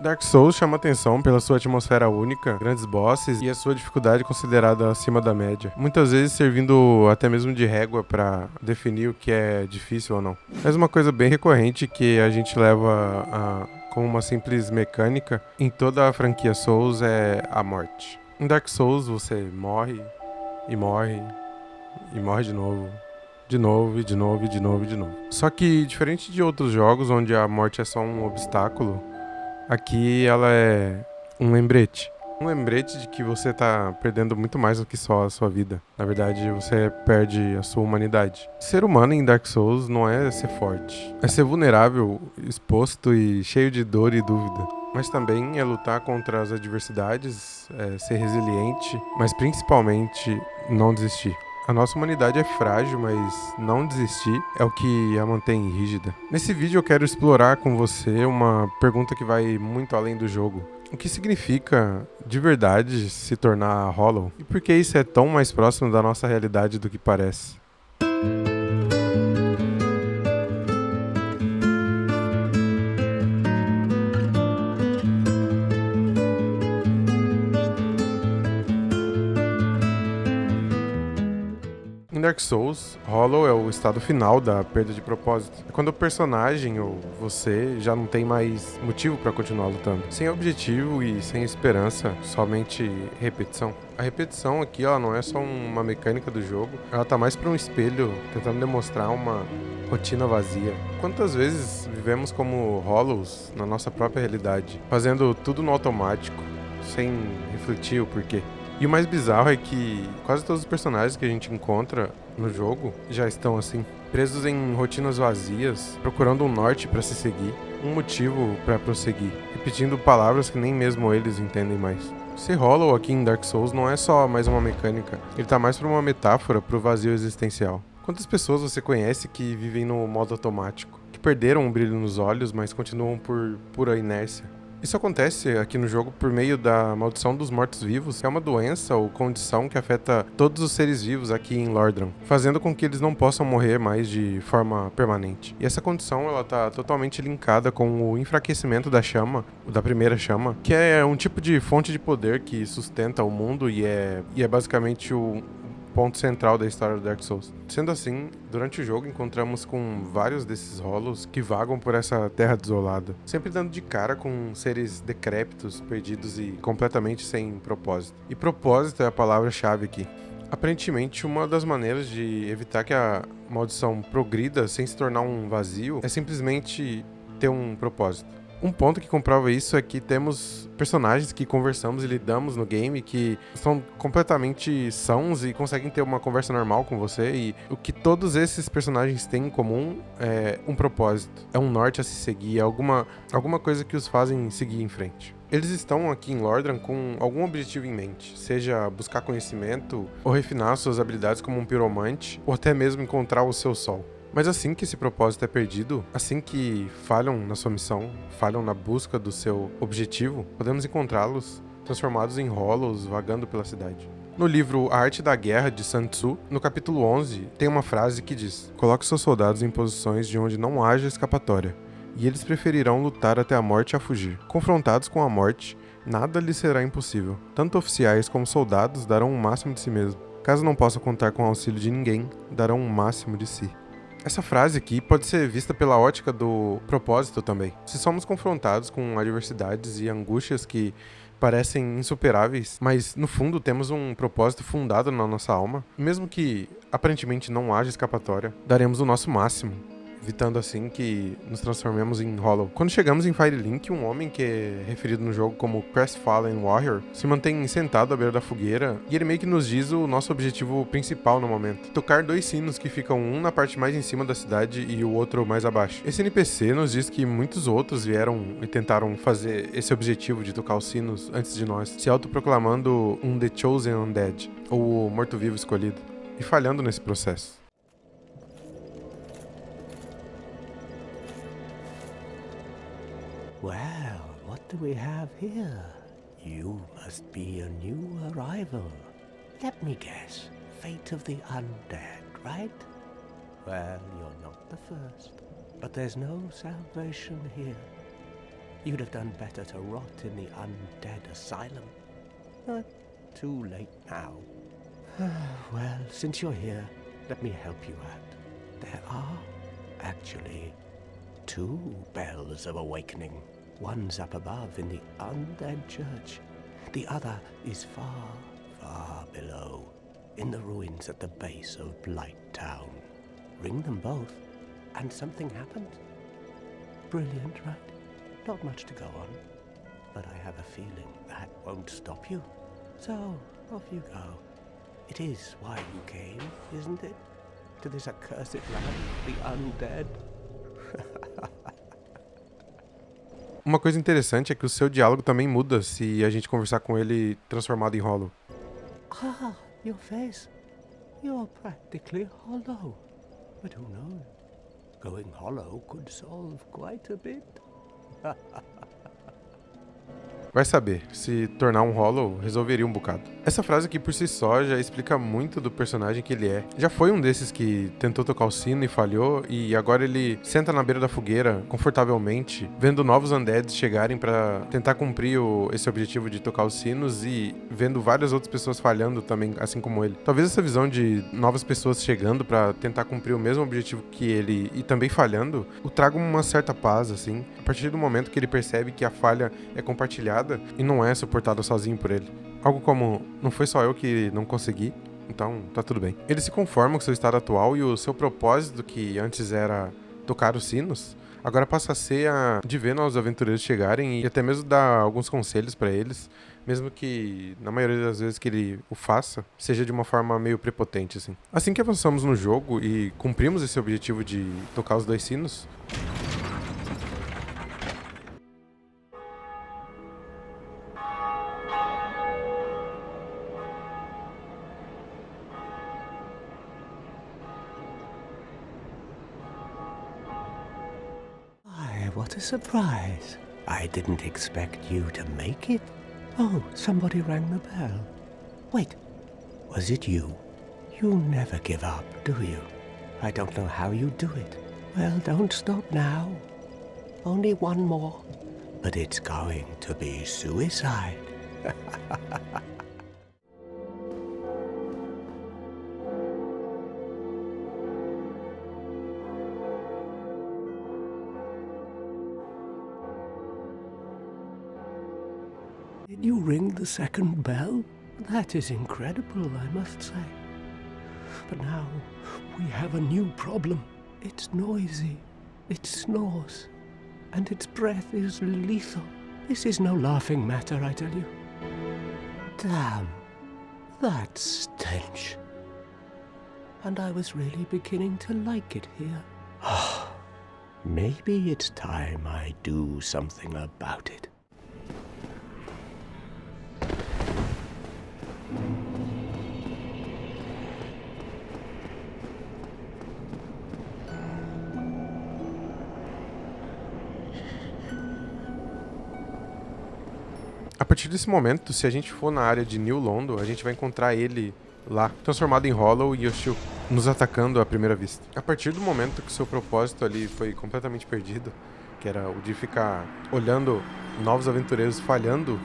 Dark Souls chama atenção pela sua atmosfera única, grandes bosses e a sua dificuldade considerada acima da média, muitas vezes servindo até mesmo de régua para definir o que é difícil ou não. Mas uma coisa bem recorrente que a gente leva como uma simples mecânica em toda a franquia Souls é a morte. Em Dark Souls você morre e morre e morre de novo. De novo, e de novo, e de novo, e de novo. Só que, diferente de outros jogos onde a morte é só um obstáculo, aqui ela é um lembrete. Um lembrete de que você tá perdendo muito mais do que só a sua vida. Na verdade, você perde a sua humanidade. Ser humano em Dark Souls não é ser forte. É ser vulnerável, exposto e cheio de dor e dúvida. Mas também é lutar contra as adversidades, é ser resiliente, mas principalmente não desistir. A nossa humanidade é frágil, mas não desistir é o que a mantém rígida. Nesse vídeo eu quero explorar com você uma pergunta que vai muito além do jogo. O que significa de verdade se tornar Hollow? E por que isso é tão mais próximo da nossa realidade do que parece? Em Dark Souls, Hollow é o estado final da perda de propósito. É quando o personagem ou você já não tem mais motivo para continuar lutando. Sem objetivo e sem esperança, somente repetição. A repetição aqui, ela não é só uma mecânica do jogo, ela tá mais para um espelho tentando demonstrar uma rotina vazia. Quantas vezes vivemos como Hollows na nossa própria realidade, fazendo tudo no automático, sem refletir o porquê? E o mais bizarro é que quase todos os personagens que a gente encontra no jogo já estão assim, presos em rotinas vazias, procurando um norte para se seguir, um motivo para prosseguir, repetindo palavras que nem mesmo eles entendem mais. Ser Hollow aqui em Dark Souls não é só mais uma mecânica, ele tá mais para uma metáfora pro vazio existencial. Quantas pessoas você conhece que vivem no modo automático, que perderam o brilho nos olhos, mas continuam por pura inércia? Isso acontece aqui no jogo por meio da maldição dos mortos-vivos, que é uma doença ou condição que afeta todos os seres vivos aqui em Lordran, fazendo com que eles não possam morrer mais de forma permanente. E essa condição, ela tá totalmente linkada com o enfraquecimento da chama, da primeira chama, que é um tipo de fonte de poder que sustenta o mundo e é basicamente o ponto central da história do Dark Souls. Sendo assim, durante o jogo encontramos com vários desses Hollows que vagam por essa terra desolada, sempre dando de cara com seres decrépitos, perdidos e completamente sem propósito. E propósito é a palavra-chave aqui. Aparentemente, uma das maneiras de evitar que a maldição progrida sem se tornar um vazio é simplesmente ter um propósito. Um ponto que comprova isso é que temos personagens que conversamos e lidamos no game que são completamente sãos e conseguem ter uma conversa normal com você, e o que todos esses personagens têm em comum é um propósito, é um norte a se seguir, é alguma coisa que os fazem seguir em frente. Eles estão aqui em Lordran com algum objetivo em mente, seja buscar conhecimento ou refinar suas habilidades como um piromante, ou até mesmo encontrar o seu sol. Mas assim que esse propósito é perdido, assim que falham na sua missão, falham na busca do seu objetivo, podemos encontrá-los transformados em Hollows vagando pela cidade. No livro A Arte da Guerra, de Sun Tzu, no capítulo 11, tem uma frase que diz: "Coloque seus soldados em posições de onde não haja escapatória, e eles preferirão lutar até a morte a fugir. Confrontados com a morte, nada lhes será impossível. Tanto oficiais como soldados darão o máximo de si mesmo. Caso não possam contar com o auxílio de ninguém, darão o máximo de si." Essa frase aqui pode ser vista pela ótica do propósito também. Se somos confrontados com adversidades e angústias que parecem insuperáveis, mas no fundo temos um propósito fundado na nossa alma, mesmo que aparentemente não haja escapatória, daremos o nosso máximo, evitando assim que nos transformemos em Hollow. Quando chegamos em Firelink, um homem que é referido no jogo como Crestfallen Warrior se mantém sentado à beira da fogueira, e ele meio que nos diz o nosso objetivo principal no momento: tocar 2 sinos que ficam um na parte mais em cima da cidade e o outro mais abaixo. Esse NPC nos diz que muitos outros vieram e tentaram fazer esse objetivo de tocar os sinos antes de nós, se autoproclamando um The Chosen Undead, ou o morto-vivo escolhido, e falhando nesse processo. Well, what do we have here? You must be a new arrival. Let me guess. Fate of the undead, right? Well, you're not the first. But there's no salvation here. You'd have done better to rot in the undead asylum. But too late now. Well, since you're here, let me help you out. There are, actually, 2 bells of awakening. One's up above in the undead church. The other is far, far below, in the ruins at the base of Blight Town. Ring them both, and something happens. Brilliant, right? Not much to go on, but I have a feeling that won't stop you. So, off you go. It is why you came, isn't it? To this accursed land, the undead. Uma coisa interessante é que o seu diálogo também muda se a gente conversar com ele transformado em Hollow. Ah, your face. You're practically hollow. But who knows? Going hollow could solve quite a bit. Vai saber, se tornar um Hollow resolveria um bocado. Essa frase aqui por si só já explica muito do personagem que ele é. Já foi um desses que tentou tocar o sino e falhou, e agora ele senta na beira da fogueira, confortavelmente, vendo novos undeads chegarem pra tentar cumprir esse objetivo de tocar os sinos e vendo várias outras pessoas falhando também, assim como ele. Talvez essa visão de novas pessoas chegando pra tentar cumprir o mesmo objetivo que ele e também falhando, o traga uma certa paz, assim, a partir do momento que ele percebe que a falha é compartilhada e não é suportada sozinho por ele. Algo como, não foi só eu que não consegui, então tá tudo bem. Ele se conforma com seu estado atual e o seu propósito, que antes era tocar os sinos, agora passa a ser de ver novos aventureiros chegarem e até mesmo dar alguns conselhos pra eles, mesmo que na maioria das vezes que ele o faça, seja de uma forma meio prepotente, assim. Assim que avançamos no jogo e cumprimos esse objetivo de tocar os 2 sinos, What a surprise. I didn't expect you to make it. Oh, somebody rang the bell. Wait, was it you? You never give up, do you? I don't know how you do it. Well, don't stop now. Only one more. But it's going to be suicide. Did you ring the second bell? That is incredible, I must say. But now we have a new problem. It's noisy, it snores, and its breath is lethal. This is no laughing matter, I tell you. Damn, that stench. And I was really beginning to like it here. Maybe it's time I do something about it. A partir desse momento, se a gente for na área de New Londo, a gente vai encontrar ele lá, transformado em Hollow e Yoshio nos atacando à primeira vista. A partir do momento que seu propósito ali foi completamente perdido, que era o de ficar olhando novos aventureiros falhando,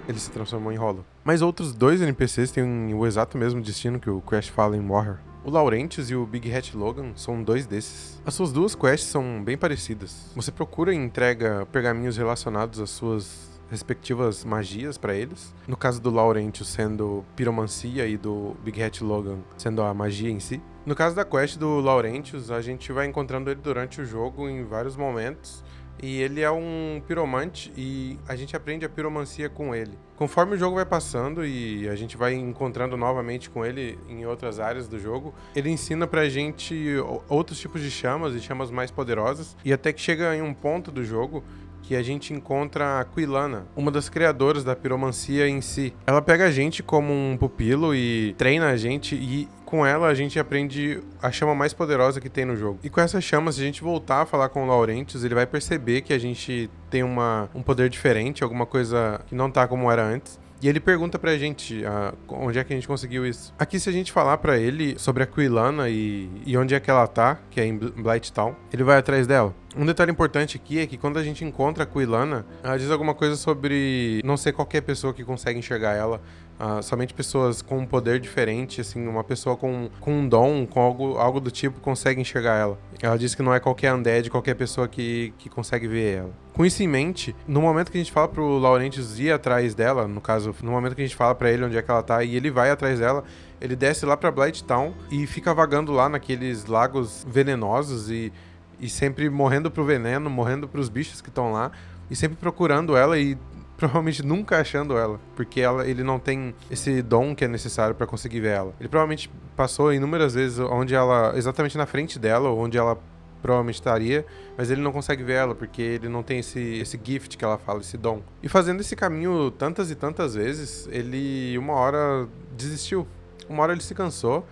ele se transformou em Hollow. Mas outros 2 NPCs têm o exato mesmo destino que o Crash fala em Warrior. O Laurentius e o Big Hat Logan são 2 desses. As suas 2 quests são bem parecidas. Você procura e entrega pergaminhos relacionados às suas respectivas magias para eles. No caso do Laurentius sendo piromancia e do Big Hat Logan sendo a magia em si. No caso da quest do Laurentius, a gente vai encontrando ele durante o jogo em vários momentos. E ele é um piromante e a gente aprende a piromancia com ele. Conforme o jogo vai passando e a gente vai encontrando novamente com ele em outras áreas do jogo, ele ensina pra gente outros tipos de chamas e chamas mais poderosas. E até que chega em um ponto do jogo que a gente encontra a Quilana, uma das criadoras da piromancia em si. Ela pega a gente como um pupilo e treina a gente, e com ela a gente aprende a chama mais poderosa que tem no jogo. E com essa chama, se a gente voltar a falar com o Laurentius, ele vai perceber que a gente tem um poder diferente, alguma coisa que não tá como era antes. E ele pergunta pra gente onde é que a gente conseguiu isso. Aqui, se a gente falar pra ele sobre a Quilana e onde é que ela tá, que é em Blight Town, ele vai atrás dela. Um detalhe importante aqui é que quando a gente encontra a Quilana, ela diz alguma coisa sobre não ser qualquer pessoa que consegue enxergar ela, somente pessoas com um poder diferente, assim, uma pessoa com um dom, com algo do tipo, consegue enxergar ela. Ela diz que não é qualquer undead, qualquer pessoa que consegue ver ela. Com isso em mente, no momento que a gente fala pro Laurentius ir atrás dela, no caso, no momento que a gente fala pra ele onde é que ela tá e ele vai atrás dela, ele desce lá pra Blighttown e fica vagando lá naqueles lagos venenosos e sempre morrendo pro veneno, morrendo pros bichos que estão lá, e sempre procurando ela e provavelmente nunca achando ela, porque ele não tem esse dom que é necessário pra conseguir ver ela. Ele provavelmente passou inúmeras vezes onde ela, exatamente na frente dela, onde ela provavelmente estaria, mas ele não consegue ver ela, porque ele não tem esse gift que ela fala, esse dom. E fazendo esse caminho tantas e tantas vezes, ele uma hora desistiu. Uma hora ele se cansou,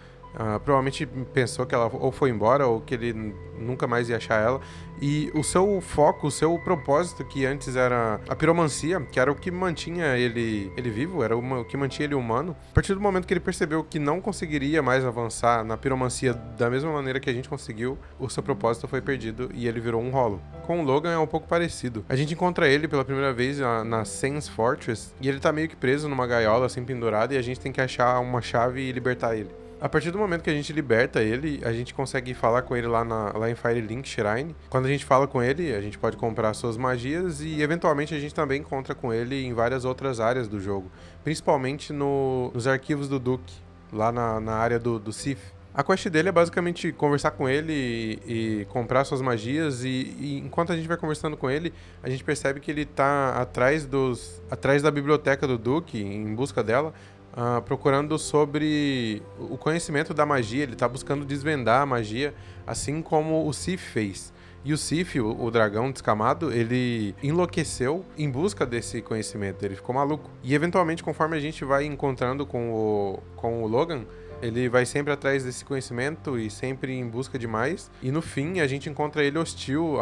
provavelmente pensou que ela ou foi embora ou que ele nunca mais ia achar ela. E o seu foco, o seu propósito, que antes era a piromancia, que era o que mantinha ele vivo, era o que mantinha ele humano, a partir do momento que ele percebeu que não conseguiria mais avançar na piromancia da mesma maneira que a gente conseguiu, o seu propósito foi perdido e ele virou um Hollow. Com o Logan é um pouco parecido. A gente encontra ele pela primeira vez na Sans Fortress e ele tá meio que preso numa gaiola assim pendurado e a gente tem que achar uma chave e libertar ele. A partir do momento que a gente liberta ele, a gente consegue falar com ele lá em Firelink Shrine. Quando a gente fala com ele, a gente pode comprar suas magias e eventualmente a gente também encontra com ele em várias outras áreas do jogo, principalmente nos arquivos do Duke, lá na área do Sith. A quest dele é basicamente conversar com ele e comprar suas magias e enquanto a gente vai conversando com ele, a gente percebe que ele tá atrás da biblioteca do Duke, em busca dela, procurando sobre o conhecimento da magia. Ele tá buscando desvendar a magia, assim como o Sif fez. E o Sif, o dragão descamado, ele enlouqueceu em busca desse conhecimento, ele ficou maluco. E eventualmente, conforme a gente vai encontrando com o Logan, ele vai sempre atrás desse conhecimento e sempre em busca de mais. E no fim, a gente encontra ele hostil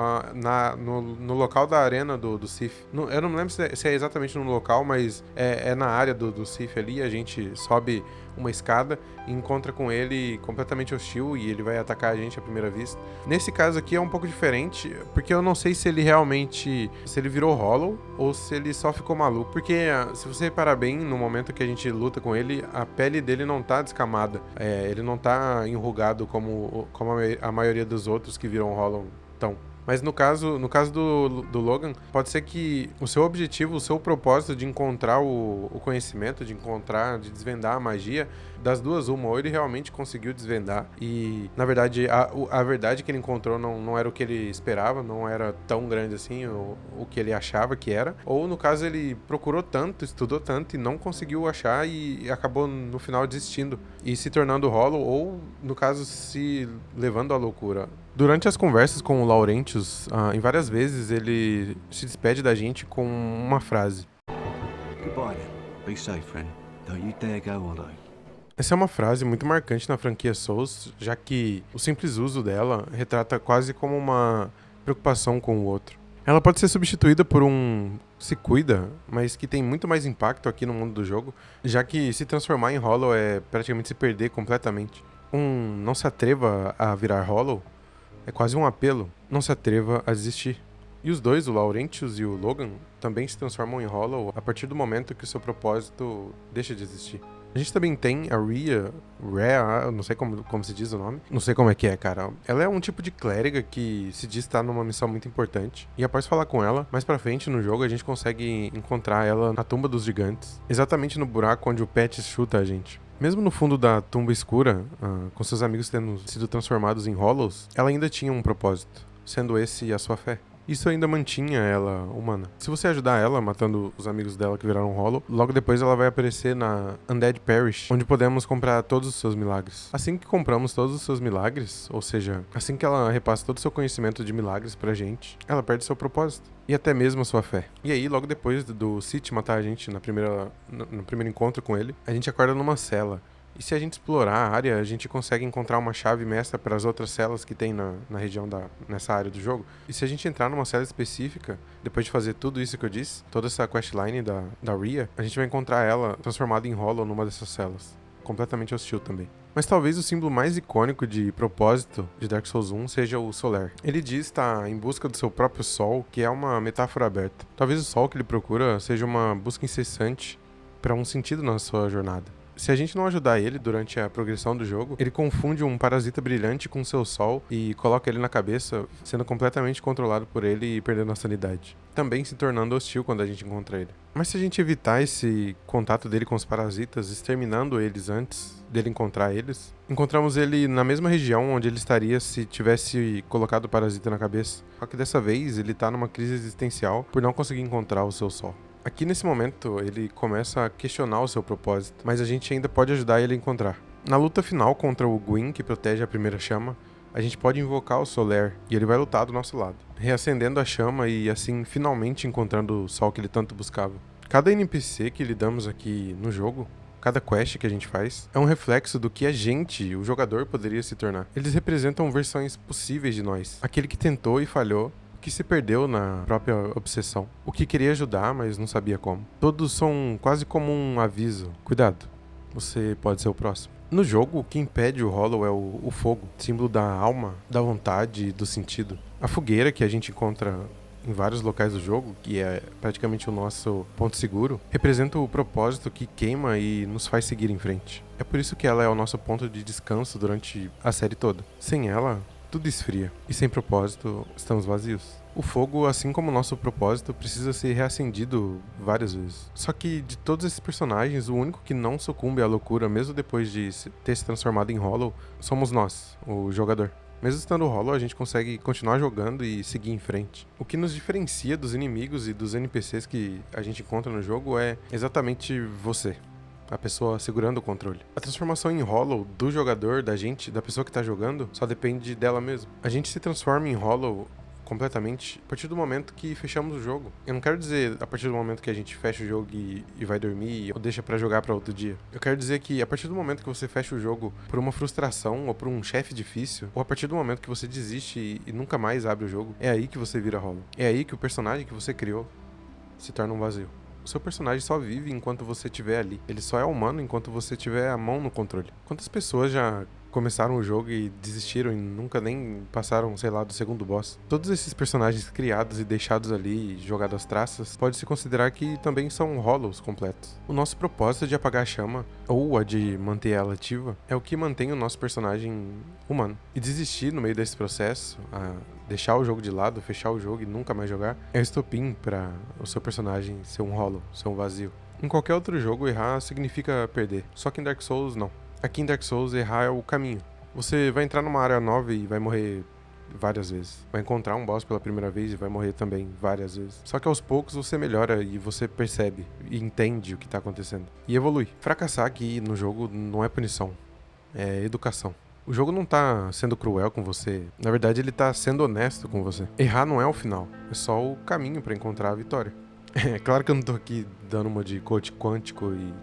no local da arena do Sif. Eu não me lembro se é exatamente no local, mas é na área do Sif ali. A gente sobe uma escada e encontra com ele completamente hostil e ele vai atacar a gente à primeira vista. Nesse caso aqui é um pouco diferente, porque eu não sei se ele virou Hollow ou se ele só ficou maluco. Porque se você reparar bem, no momento que a gente luta com ele, a pele dele não tá descamada. Ele não tá enrugado como a maioria dos outros que viram Hollow estão. Mas no caso do Logan, pode ser que o seu objetivo, o seu propósito de encontrar o conhecimento, de desvendar a magia, das duas uma, ou ele realmente conseguiu desvendar e, na verdade, a verdade que ele encontrou não era o que ele esperava, não era tão grande assim o que ele achava que era, ou no caso ele procurou tanto, estudou tanto e não conseguiu achar e acabou no final desistindo e se tornando Hollow, ou no caso se levando à loucura. Durante as conversas com o Laurentius, em várias vezes ele se despede da gente com uma frase. Goodbye then. Be safe, friend. Don't you dare go hollow. Essa é uma frase muito marcante na franquia Souls, já que o simples uso dela retrata quase como uma preocupação com o outro. Ela pode ser substituída por um se cuida, mas que tem muito mais impacto aqui no mundo do jogo, já que se transformar em Hollow é praticamente se perder completamente. Não se atreva a virar Hollow é quase um apelo, não se atreva a desistir. E os dois, o Laurentius e o Logan, também se transformam em Hollow a partir do momento que o seu propósito deixa de existir. A gente também tem a Rhea, não sei como se diz o nome. Não sei como é que é, cara. Ela é um tipo de clériga que se diz estar numa missão muito importante. E após falar com ela, mais pra frente no jogo a gente consegue encontrar ela na tumba dos gigantes. Exatamente no buraco onde o Pet chuta a gente. Mesmo no fundo da tumba escura, com seus amigos tendo sido transformados em Hollows, ela ainda tinha um propósito, sendo esse a sua fé. Isso ainda mantinha ela humana. Se você ajudar ela, matando os amigos dela que viraram Hollow, logo depois ela vai aparecer na Undead Parish, onde podemos comprar todos os seus milagres. Assim que compramos todos os seus milagres, ou seja, assim que ela repassa todo o seu conhecimento de milagres pra gente, ela perde seu propósito. E até mesmo a sua fé. E aí, logo depois do City matar a gente no primeiro encontro com ele, a gente acorda numa cela. E se a gente explorar a área, a gente consegue encontrar uma chave mestra para as outras celas que tem na região nessa área do jogo. E se a gente entrar numa cela específica, depois de fazer tudo isso que eu disse, toda essa questline da Rhea, a gente vai encontrar ela transformada em Hollow numa dessas celas. completamente hostil também. Mas talvez o símbolo mais icônico de propósito de Dark Souls 1 seja o Soler. Ele diz estar em busca do seu próprio sol, que é uma metáfora aberta. Talvez o sol que ele procura seja uma busca incessante para um sentido na sua jornada. Se a gente não ajudar ele durante a progressão do jogo, ele confunde um parasita brilhante com seu sol e coloca ele na cabeça, sendo completamente controlado por ele e perdendo a sanidade. Também se tornando hostil quando a gente encontra ele. Mas se a gente evitar esse contato dele com os parasitas, exterminando eles antes dele encontrar eles, encontramos ele na mesma região onde ele estaria se tivesse colocado o parasita na cabeça. Só que dessa vez ele tá numa crise existencial por não conseguir encontrar o seu sol. Aqui nesse momento ele começa a questionar o seu propósito, mas a gente ainda pode ajudar ele a encontrar. Na luta final contra o Gwyn, que protege a primeira chama, a gente pode invocar o Soler e ele vai lutar do nosso lado, reacendendo a chama e assim finalmente encontrando o sol que ele tanto buscava. Cada NPC que lidamos aqui no jogo, cada quest que a gente faz, é um reflexo do que a gente, o jogador, poderia se tornar. Eles representam versões possíveis de nós, aquele que tentou e falhou, que se perdeu na própria obsessão, o que queria ajudar, mas não sabia como. Todos são quase como um aviso. Cuidado, você pode ser o próximo. No jogo, o que impede o Hollow é o fogo, símbolo da alma, da vontade e do sentido. A fogueira que a gente encontra em vários locais do jogo, que é praticamente o nosso ponto seguro, representa o propósito que queima e nos faz seguir em frente. É por isso que ela é o nosso ponto de descanso durante a série toda. Sem ela, tudo esfria, e sem propósito, estamos vazios. O fogo, assim como o nosso propósito, precisa ser reacendido várias vezes. Só que de todos esses personagens, o único que não sucumbe à loucura, mesmo depois de ter se transformado em Hollow, somos nós, o jogador. Mesmo estando Hollow, a gente consegue continuar jogando e seguir em frente. O que nos diferencia dos inimigos e dos NPCs que a gente encontra no jogo é exatamente você. A pessoa segurando o controle. A transformação em Hollow do jogador, da gente, da pessoa que tá jogando, só depende dela mesma. A gente se transforma em Hollow completamente a partir do momento que fechamos o jogo. Eu não quero dizer a partir do momento que a gente fecha o jogo e vai dormir ou deixa pra jogar pra outro dia. Eu quero dizer que a partir do momento que você fecha o jogo por uma frustração ou por um chefe difícil, ou a partir do momento que você desiste e nunca mais abre o jogo, é aí que você vira Hollow. É aí que o personagem que você criou se torna um vazio. O seu personagem só vive enquanto você estiver ali. Ele só é humano enquanto você tiver a mão no controle. Quantas pessoas já começaram o jogo e desistiram e nunca nem passaram, sei lá, do segundo boss? Todos esses personagens criados e deixados ali, jogados às traças, pode-se considerar que também são Hollows completos. O nosso propósito de apagar a chama, ou a de manter ela ativa, é o que mantém o nosso personagem humano. E desistir no meio desse processo, deixar o jogo de lado, fechar o jogo e nunca mais jogar, é o estopim para o seu personagem ser um Hollow, ser um vazio. Em qualquer outro jogo, errar significa perder. Só que em Dark Souls, não. Aqui em Dark Souls, errar é o caminho. Você vai entrar numa área nova e vai morrer várias vezes. Vai encontrar um boss pela primeira vez e vai morrer também várias vezes. Só que aos poucos você melhora e você percebe e entende o que tá acontecendo. E evolui. Fracassar aqui no jogo não é punição, é educação. O jogo não tá sendo cruel com você. Na verdade, ele tá sendo honesto com você. Errar não é o final, é só o caminho pra encontrar a vitória. É claro que eu não tô aqui dando uma de coach quântico e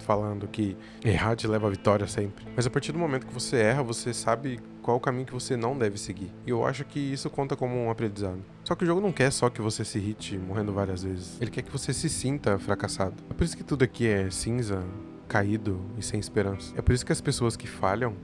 falando que errar te leva à vitória sempre. Mas a partir do momento que você erra, você sabe qual é o caminho que você não deve seguir. E eu acho que isso conta como um aprendizado. Só que o jogo não quer só que você se irrite morrendo várias vezes. Ele quer que você se sinta fracassado. É por isso que tudo aqui é cinza, caído e sem esperança. É por isso que as pessoas que falham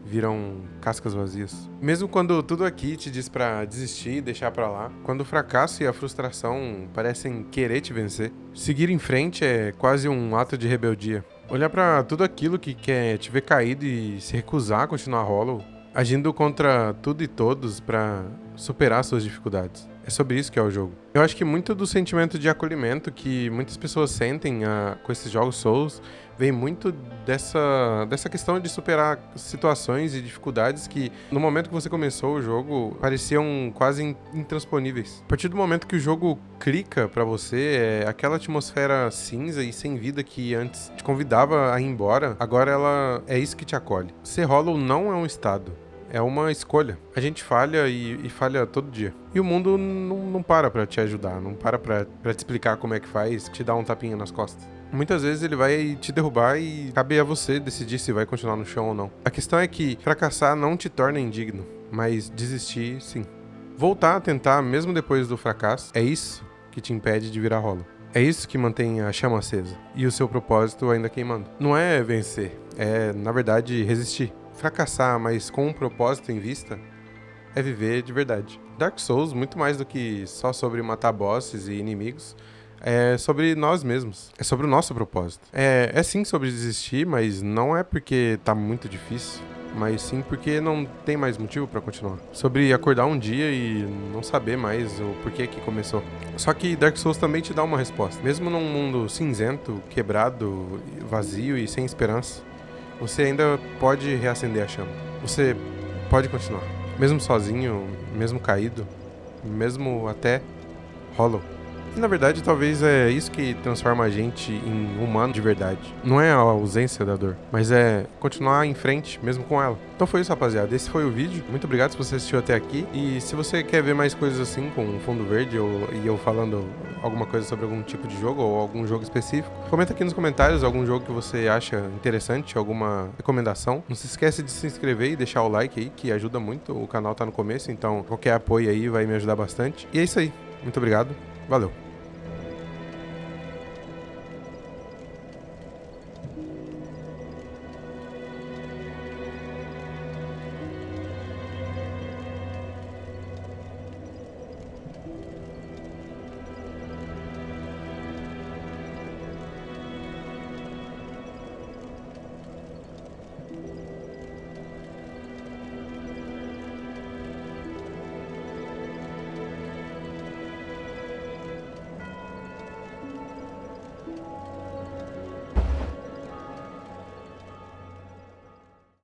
viram cascas vazias. Mesmo quando tudo aqui te diz pra desistir e deixar pra lá, quando o fracasso e a frustração parecem querer te vencer, seguir em frente é quase um ato de rebeldia. Olhar pra tudo aquilo que quer te ver caído e se recusar a continuar Hollow, agindo contra tudo e todos pra superar suas dificuldades. É sobre isso que é o jogo. Eu acho que muito do sentimento de acolhimento que muitas pessoas sentem com esses jogos Souls vem muito dessa questão de superar situações e dificuldades que, no momento que você começou o jogo, pareciam quase intransponíveis. A partir do momento que o jogo clica pra você, aquela atmosfera cinza e sem vida que antes te convidava a ir embora, agora ela é isso que te acolhe. Ser Hollow não é um estado. É uma escolha. A gente falha e falha todo dia. E o mundo não para pra te ajudar, não para pra te explicar como é que faz, te dar um tapinha nas costas. Muitas vezes ele vai te derrubar e cabe a você decidir se vai continuar no chão ou não. A questão é que fracassar não te torna indigno, mas desistir, sim. Voltar a tentar mesmo depois do fracasso, é isso que te impede de virar Hollow. É isso que mantém a chama acesa e o seu propósito ainda queimando. Não é vencer, é, na verdade, resistir. Fracassar, mas com um propósito em vista, é viver de verdade. Dark Souls, muito mais do que só sobre matar bosses e inimigos, é sobre nós mesmos. É sobre o nosso propósito. É sim sobre desistir, mas não é porque tá muito difícil, mas sim porque não tem mais motivo pra continuar. Sobre acordar um dia e não saber mais o porquê que começou. Só que Dark Souls também te dá uma resposta. Mesmo num mundo cinzento, quebrado, vazio e sem esperança, você ainda pode reacender a chama. Você pode continuar. Mesmo sozinho, mesmo caído, mesmo até hollow. E na verdade, talvez é isso que transforma a gente em humano de verdade. Não é a ausência da dor, mas é continuar em frente, mesmo com ela. Então foi isso, rapaziada. Esse foi o vídeo. Muito obrigado se você assistiu até aqui. E se você quer ver mais coisas assim, com fundo verde e eu falando alguma coisa sobre algum tipo de jogo ou algum jogo específico, comenta aqui nos comentários algum jogo que você acha interessante, alguma recomendação. Não se esquece de se inscrever e deixar o like aí, que ajuda muito. O canal tá no começo, então qualquer apoio aí vai me ajudar bastante. E é isso aí. Muito obrigado. Valeu.